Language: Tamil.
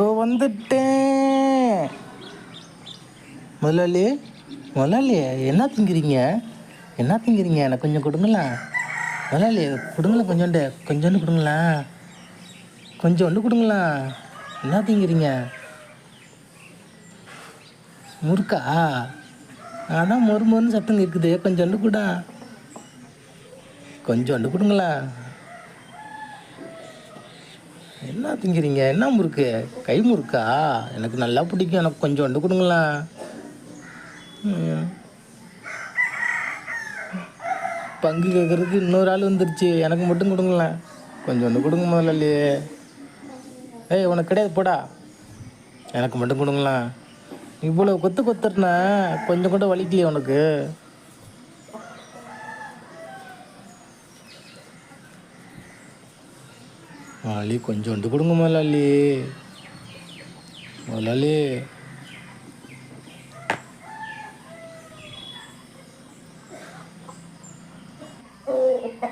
வந்துட்டேன். முதலாளி முதலாளி, என்ன திங்கிறீங்க? என்ன திங்கிறீங்க? எனக்கு கொஞ்சம் கொடுங்களா முதலாளி? கொடுங்களேன், கொஞ்சோண்டு கொடுங்களா, கொஞ்சோண்டு கொடுங்களா. என்ன திங்கிறீங்க? முறுக்கா? அதான் மொறு மொறுன்னு சத்தம் கேட்குது. கொஞ்சோண்டு கூட, கொஞ்சோண்டு கொடுங்களா. என்ன திங்கிறீங்க? என்ன முறுக்கு? கை முறுக்கா? எனக்கு நல்லா பிடிக்கும். எனக்கு கொஞ்சோண்டு கொடுங்களா. பங்கு கேட்குறதுக்கு இன்னொரு ஆள் வந்துருச்சு. எனக்கு மட்டும் கொடுங்களேன். கொஞ்சோண்டு கொடுங்க முதலாளி. ஏய், உனக்கு கிடையாது போடா. எனக்கு மட்டும் கொடுங்களேன். இவ்வளோ கொத்துறனா கொஞ்சம் கூட வலிக்கலையே உனக்கு? முதலாளி, கொஞ்சோண்டு கொடுங்க முதலாளி. முதலாளி.